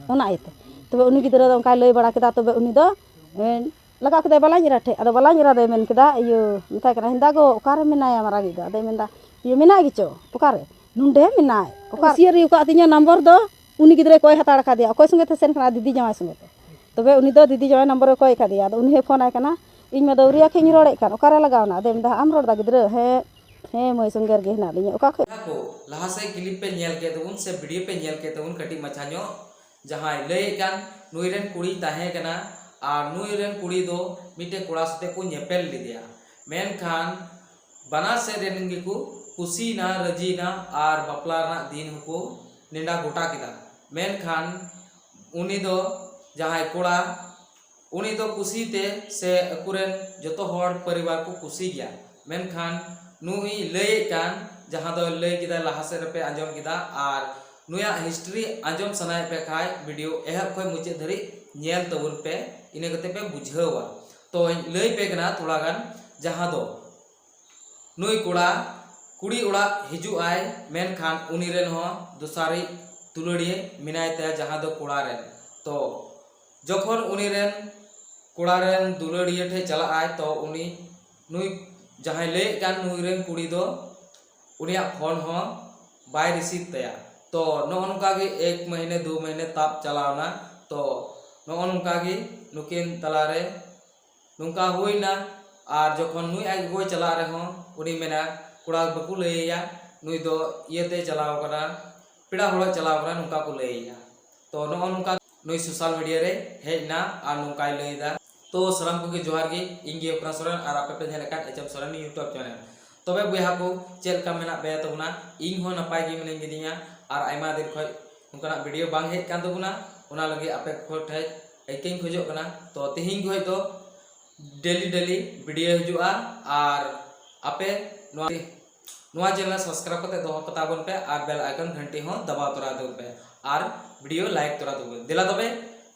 ओना इते तबे उनी गिदरा दो उनका लई बड़ा केदा तबे उनी दो लगा केदा बालांगिरा ठे आदो बालांगिरा दे मेन केदा इयो मिता कना हिंदा गो ओकारे मेनाया मारागी दो आदे मेनदा ये मेना गिचो ओकारे नुंडे मेनाय ओका सियरी ओका तिnya नंबर दो उनी गिदरे कोई हताड़ का दिया कोई संगे थे सेन कना दीदी जमाय संगे तबे उनी दो दीदी जमाय नंबर कोई का दिया आदो उनी हे फोन आय कना इन मा दौरिया खेनी रोड़े कान ओकारे लगावना आदे मेनदा आम रोड़ दा गिदरे हे मय संगेर गे हना लिया ओका को लहा से क्लिप पे नेल के तबुन से वीडियो पे नेल के तबुन कटी मछाño जहां लई कान नुइरेन कुड़ी ताहे कना और नुइरेन कुड़ी दो मिटे कोड़ा सते को नेपेल लिदिया मेनखान बना से रेन गिकु कुसीना रजीना और बपला ना दिन को निंदा गोटा किदा मेनखान उनी दो जहां कोड़ा उनी दो कुसीते से अकुरेन जतो हर परिवार को कुसी गया मेनखान नुई लई कान जहां दो लई किदा लहा से पे आंजम किदा और नुया हिस्ट्री आंजम सनाय पे खाय वीडियो एहब खोय मुचे धरी नेल तबुन पे इने कते पे बुझावा तो लई पे कना थोड़ा गान जहां दो नुई कोड़ा कुड़ी उड़ा हिजु आय मेनखान उनी रेन हो दुसारी तुलड़िए मिनाय ते जहां दो कोड़ा रेन तो जखन उनी रेन कोड़ा रेन दुलड़िए ठे चला आय तो उनी नुई जहां ले कान नुई रेन कुड़ी दो उनिया फोन हो बाय रिसीव तया तो नोनका गे 1 महीने 2 महीने ताप चलावना तो नोनका गे नुकिन तलारे नुका होइना और जखन नुई आइ गो चला रे हो उनी मेना कोड़ा बकु लैया नुई दो इयते चलाव करा पिड़ा होड़ चलाव करा नुका को लैया तो नोनका नुई सोशल मीडिया रे हेजना और नुका लैदा तो सलाम को के जोहार गे इंगे अपना सोरेन और आपे पे हेलका एचएम सोरेन यूट्यूब चैनल तबे बुया को चेल का मेना बे तबना इन हो नपाय गे मिने गिदिया और आयमा दिन खय उनका वीडियो बांग हेज कान तबना ओना लगे आपे को ठे एकेन खोजो कना तो तिहिं गय तो डेली वीडियो हजुआ और आपे नोआ चैनल सब्सक्राइब करते दोहो कता बन पे और बेल आइकन घंटी हो दबाव तोरा दो पे और वीडियो लाइक तोरा दो दिला तबे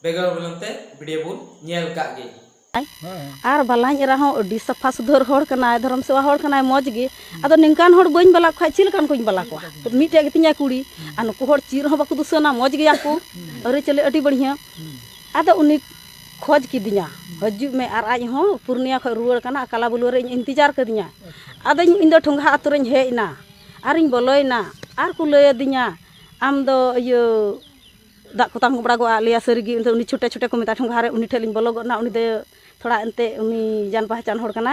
बेगर बोलते वीडियो बुन नेल का गे और बालांग एरा हो अडी सफा सुधर होड़ कनाय धर्म सेवा होड़ कनाय मौज गे आदो निंकान होड़ बइन बला खाय चिलकान कोइन बला को तो मिटे गितिया कुड़ी आ नुको होड़ चीर हो बाकु दुसना मौज गे याको अरे चले अडी बढ़िया आदो उनी खोज किदिया हजु में और आज हो पूर्णिया ख रुवर कना काला बुलुरे इंतजार कदिया आदो इन दो ठोंगा आतुरे हेना और इन बोलोयना और को लय दिया आम दो यो दा को तांग बड़ा गो आलिया सरगी उनी छोटे छोटे को मेता ठोंगा रे उनी ठेलिंग बोलो गना उनी दे थोड़ा एंते उनी जान पहचान होड़ कना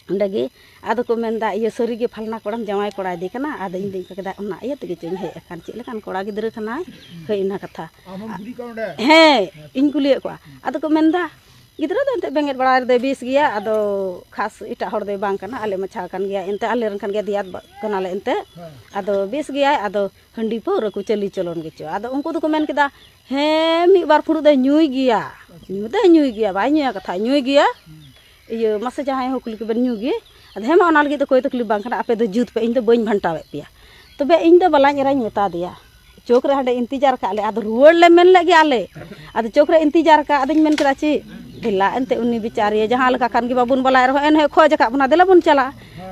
अंडगे आदो को मेनदा ये सरगी फलना कोड़ाम जमाय कोड़ा दी कना आदो इन दे कदा उना इया तगे चें हे एकान चे लेकान कोड़ा गिदरा कना हे इना कथा हे इन कुलिए को आदो को मेनदा गिदरा दो एंते बेंगेट बड़ा दे 20 गया आदो खास इटा होड़ दे बांग कना आले मछा कान गया एंते आले रन कान गया दियात कना ले एंते आदो 20 गया आदो हंडी पौर को चली चलोन गेचो आदो उनको तो को मेन केदा हे मी बार फुरु दे न्यूई गया बाय न्यूया कथा न्यूई गया इयो मासे जहां हो कुली के बन न्यू गे आदो हेमा ओना लगे तो कोई तकलीफ बांग कना आपे दो जुत पे इन दो बइन भंटावे पिया तबे इन दो बलाñ एराñ मेता दिया चौक रे हंडे इंतजार का आले आदो रुवर ले मेन लगे आले आदो चौक रे इंतजार का आदो मेन करा ची दिला एंते उनी बिचारी जहां लका कान गे बाबुन बलाय रहो एन हे खोज का बना दिला बुन चला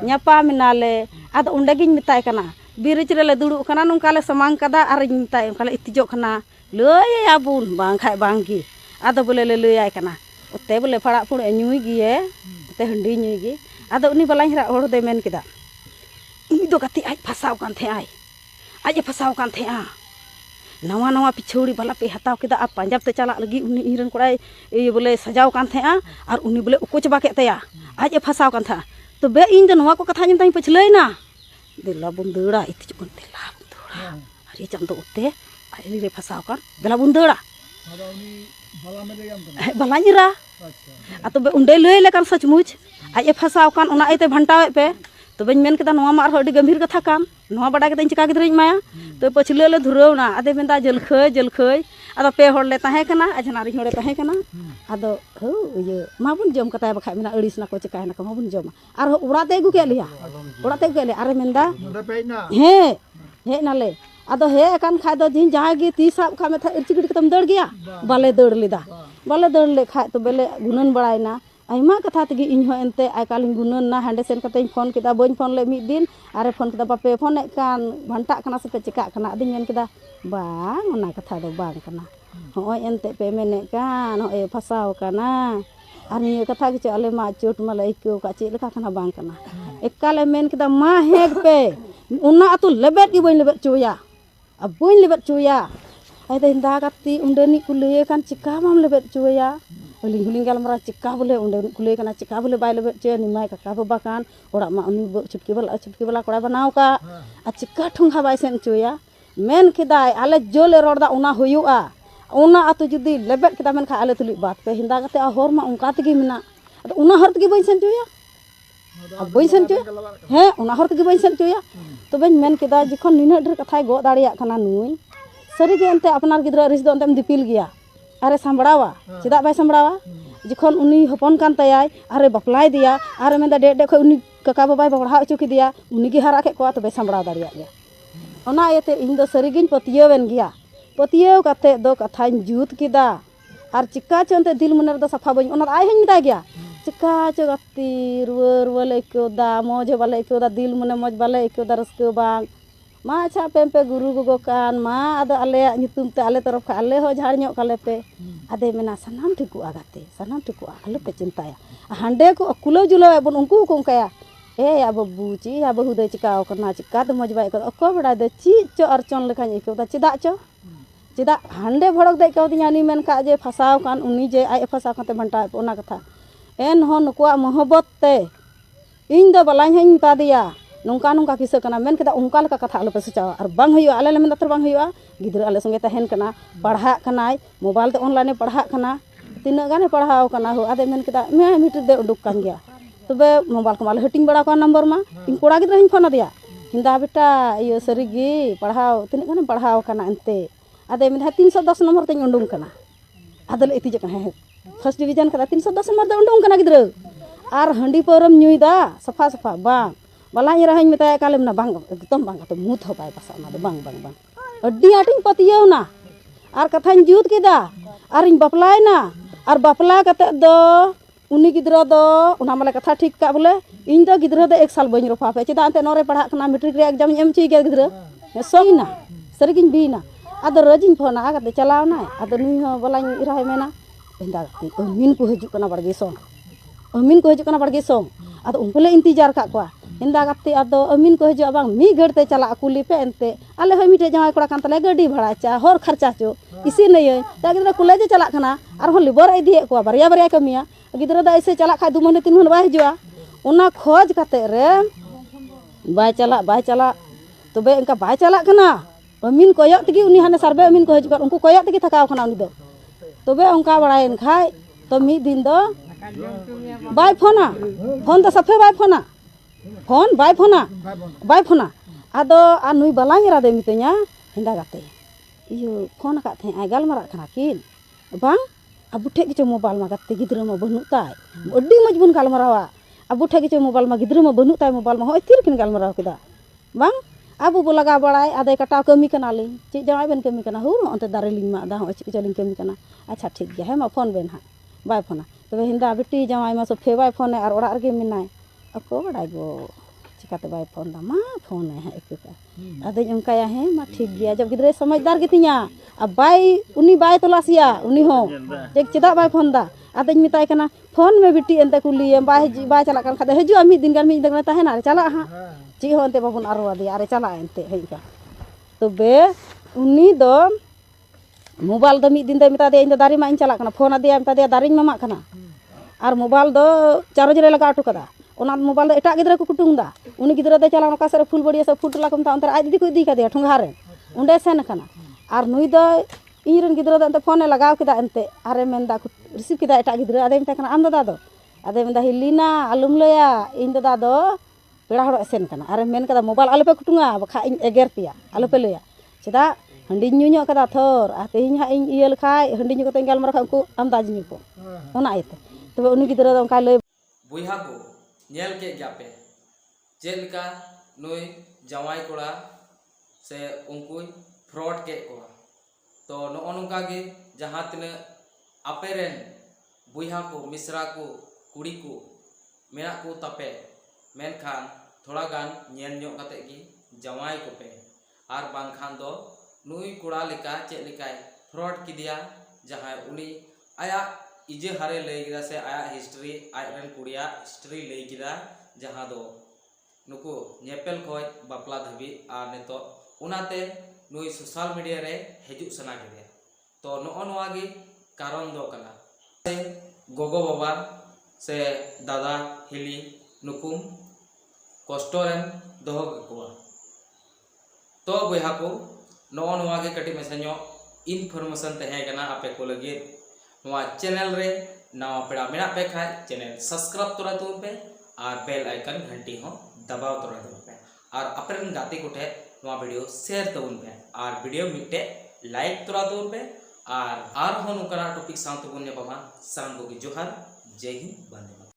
न्यापा मिनाले आदो उंडे गिन मिताय कना बिरिच रे ले दुड़ु कना नुका ले समांग कदा आर इन मिताय उनका ले इतिजो कना लय या बुन बांग खाय बांगी आदो बोले ले लय आय कना ओते बोले फड़ा फुड़ न्यूई गिए ओते हंडी न्यूई गे आदो उनी बलाñ हरा होड़ दे मेन केदा इन दो गति आज फसाव कान थे आज फसाव कान थे नवा नवा पिछौड़ी वाला पे हताव केदा आ पंजाब ते चला लगी उनी इरन कोड़ा ये बोले सजाव कान थे और उनी बोले उकोच बाके तया आज फसाव कान था तो बे इन दो नवा को कथा जम ताई पछलैना दिला बुंदड़ा इति जबन दिला बुंदड़ा अरे चम तो उते आई रे फसाव कान दिला बुंदड़ा आदा उनी बाला में गयम बलाñ रा अच्छा तो बे उंडे लय लेकान सचमुच आज फसाव कान उना आइते भंटावे पे तो बन मेन केदा नवा मार हो अडी गंभीर कथा कान नवा बड़ा के चिका गिद्रई माया तो पछले ले धुरवना आदे मेनदा जलखय आदो पे होड़ ले ताहे कना अजनारी होड़े ताहे कना आदो हो ये माबुन जम कताय बखा मेना अड़ीस ना को चिकाय ना को माबुन जम आर उड़ा ते गु के लिया उड़ा ते गु ले आरे मेनदा हे नाले आदो हे कान खाय दो दिन जहां गे ती साब खा में था इरचिगिट कतम दड़ गया बाले दड़ लिदा बाले दड़ ले खाय तो बेले गुनन बड़ायना आयमा कथा तगी इन हो एंते आकालिन गुनन ना हांडे सेन कते फोन केदा बन फोन ले मिद दिन आरे फोन केदा बापे फोन कान घंटा कना से पे चिका कना अदिन मेन केदा बांग ओना कथा दो बांग कना होय एनते पे मेने कान होय फसाव काना और निये कथा के आले मा चोट माले इको का चे लेका काना बांग काना एकाले मेन केदा मा हेग पे उना अतु लेबेट की बइन लेबेट चोया अब बइन लेबेट चोया आइदा हिंदा कति उंडनी कुले kan चिका माम लेबेट चोया हुलिंग हुलिंग गालमरा चिका बोले उंडनी कुले काना चिका बोले बाय लेबेट चे निमाय काका बाबा कान ओड़ा मा उनी छुटकी बला कोड़ा बनाव का आ चिका ठुंगा बाय सेन चोया मेन केदाय आले जोले रोडदा उना हुयुआ उना अतु जुदी लेबेट केदा मेन खा आले तुली बात पे हिंदा कते हर मा उनका तगी मिना अदो उना हर तगी बइन सेन चोया अब बइन सेन चोया हे उना हर तगी बइन सेन चोया तो बइन मेन केदा जखन निना डर कथाय गो दाड़िया खाना नुई सरी के अंते अपनार गिद्रा रिस दो अंतेम दिपिल गया अरे सांबड़ावा चिदा बाय सांबड़ावा जखन उनी हपन कान तयाय अरे बपलाय दिया अरे मेंदा डे डे खय उनी काका बाबाय बगड़ा अचु की दिया उनी गे हारा के को तबे सांबड़ा दाड़िया गया ओना एते इन दो सरी गिन पतियेवन गया पतियेव काते दो कथाñ जूत किदा और चिक्का चंते दिल मनेर दो सफा बइन ओना आय हन मिता गया चिक्का च गति रुवर वाले कोदा मौज वाले कोदा दिल मने मौज वाले कोदा रस्को बांग मा अच्छा पे गुरु गोगो कान मा आदो आले नितुम ते आले तरफ आले हो झाड़ ᱧᱚᱜ काले पे आदे मेना सनाम ठिकु आगाते सनाम ठिकु आले पे चिंताया हांडे को कुलो जुलो बन उनको को कया ए या बब्बू ची या बहु दे चिकाव करना चिका तो मौज बाय को अको बड़ा दे ची चो अर्चन लेखा इकोदा चिदा चो चिदा हांडे भड़क दे को दियानी मेन का जे फसाव कान उनी जे आय फसाव काते भंटा ओना कथा एन हो नुकुआ मोहब्बत ते इन दो बलाኝ हई ता दिया नौका नौका किसा कना मेन केदा उनका लका कथा आलो पे सचावा और बांग हुआ आले ले मेन दतर बांग हुआ गिद्रा आले संगे तहन कना पढ़ा कनाय मोबाइल ते ऑनलाइन पढ़ा कना तिना गाने पढ़ाव कना हो आदे मेन केदा मे मीटर दे उडुक कान गया तबे मोबाइल को माले हटिंग बड़ा का नंबर मा इन कोड़ा गिद्रा हिन फोन दिया हिंदा बेटा यो सरीगी पढ़ाव तिना गाने पढ़ाव कना अंते आदे मेन 310 नंबर ते उडुंग कना आदले इति जकना है फर्स्ट डिवीजन कदा 310 नंबर ते उडुंग कना गिद्रा और हंडी परम न्यूदा सफा सफा बांग बलाኝ रहाኝ मेताय काले मना बांग एकदम बांग तो मुथ हो बाय पासा ना बांग बांग बांग अड्डी आटिंग पतियव ना और कथाñ जूत केदा और इन बपलाय ना और बपला कते दो उनी गिद्रा दो उना माले कथा ठीक का बोले इन दो गिद्रा दो 1 साल बइन रफा पे चेदा अंते नोरे पढ़ा कना मैट्रिक रे एग्जाम एम ची गे गिद्रा सोइना सरिगिन बीना आदो रजिन फोना आगते चलाव ना आदो नुई हो बलाኝ इराय मेना इंदा अमीन को हजू कना बड़गे सो अमीन को हजू कना बड़गे सो आदो उनकोले इंतजार का को इंदा गति आदो अमीन को हजू बांग मी गड़ते चला कुली पे एनते आले हो मिटे जमाय कोड़ा कांतले गाड़ी भाड़ा चा हर खर्चा चो इसी नहीं ता गिद्रा कॉलेज चला खाना और हो लिबर इदी को बारिया बारिया कमिया गिद्रा दा ऐसे चला खा 2 महीने 3 महीने बाय हजुआ ओना खोज काते रे बाय चला तबे इनका बाय चला खाना अमीन कोयक तगी उनी हाने सर्वे अमीन को हजू उनको कोयक तगी थकाव खाना उनी दो तबे उनका बड़ायन खाय तो मी दिन दो बाय फोना फोन तो सफे बाय फोना फोन बाय फोना आदो आ नुई बलाኝ रादे मितኛ हिंदा गाते इयो फोन का थे आय गालमारा खाना किन बांग अबु ठे के मोबाइल मा गाते गिद्रा मा बनु ताय अड्डी मजबून गालमारावा अबु ठे के मोबाइल मा गिद्रा मा बनु ताय मोबाइल मा होय तीर किन गालमाराव केदा बांग अबु बो लगा बड़ाय आदे कटा कमी कना ले चे जमाय बेन कमी कना हो अंते दारे लिंग मा दा हो चे चलिंग कमी कना अच्छा ठीक गया है मा फोन बेन हा बाय फोना तबे हिंदा बेटी जमाय मा सो फे बाय फोन और ओड़ा रे मिनाय अको बड़ाय गो चिकाते बाय फोन दा मा फोन है एक का आदे उनका है मा ठीक गया जब गिद्रे समझदार गितिया अब बाय उनी बाय तलासिया उनी हो एक चिदा बाय फोन दा आदे मिताय कना फोन में बेटी एंते कुली बाय चला kan खादे हजू मी दिन गान मी दिन ताहे ना चला हा ची हो एंते बाबुन आरो दे अरे चला एंते हेका तबे उनी दो मोबाइल दो मी दिन दे मिता दे इन दारी मा इन चला कना फोन आदे मिता दे दारी मामा कना और मोबाइल दो चार्ज रे लगा अटो कदा ओना मोबाइल दो एटा गिद्रा को कुटुंग दा उनी गिद्रा दे चला नका सरे फुल बड़िया से फुट लाकम ता अंतर आज दी को दी का दे ठुंगा रे उंडे सेन कना और नुई दो इरन गिद्रा दो फोन लगाव केदा एंते अरे मेंदा रिसीव केदा एटा गिद्रा आदे मिता कना आम दादा दो आदे मेंदा हिलीना आलुम लया इन दादा दो पेड़ा हड़ सेन कना अरे मेन कदा मोबाइल आलो पे कुटुंगा बखा इन एगेर पिया आलो पे लया चेदा हंडी न्यूño कदा थोर आ तेहिं हा इन इयल खाय हंडी न्यू कते गालमरा खा उनको आम दाज न्यू को ओना आइते तबे उनी गिद्रा दो का लय बुइहा को नेल के गयापे जेलका नुई जवाई कोड़ा से उनको फ्रॉड के कोड़ा तो नो नोका गे जहां तिने अपेरेन बुइहा को मिश्रा को कुड़ी को मेना को तपे मेनखान थोड़ा गान नेल ᱧᱚᱜ कते की जवाई को पे आर बांखान दो नुई कोड़ा लेका चे लेकाय फ्रॉड किदिया जहां उनी आया इजे हारे लई किदा से आया हिस्ट्री आयरन कुड़िया हिस्ट्री लई किदा जहां दो नुको नेपेल खोज बापला धाबी आर नेतो उनाते नुई सोशल मीडिया रे हेजु सना किदिया तो नोआ गे कारण दो कना से गोगो बाबा से दादा हिली नुकुम कष्टोरेन दोहो गकुआ तो बया को नोआ गे कटी मेसन्यो इनफॉर्मेशन तहे कना आपे को लगे नोआ चैनल रे नवा पेड़ा मेना पे खाय चैनल सब्सक्राइब तोरा तुम पे और बेल आइकन घंटी हो दबाव तोरा तुम पे और अपने गाते को ठे नवा वीडियो शेयर तबुन पे और वीडियो मिटे लाइक तोरा तुम पे और हो नुकरा टॉपिक साउंड तबुन ने पामा साम को जोहार जय हिंद वंदे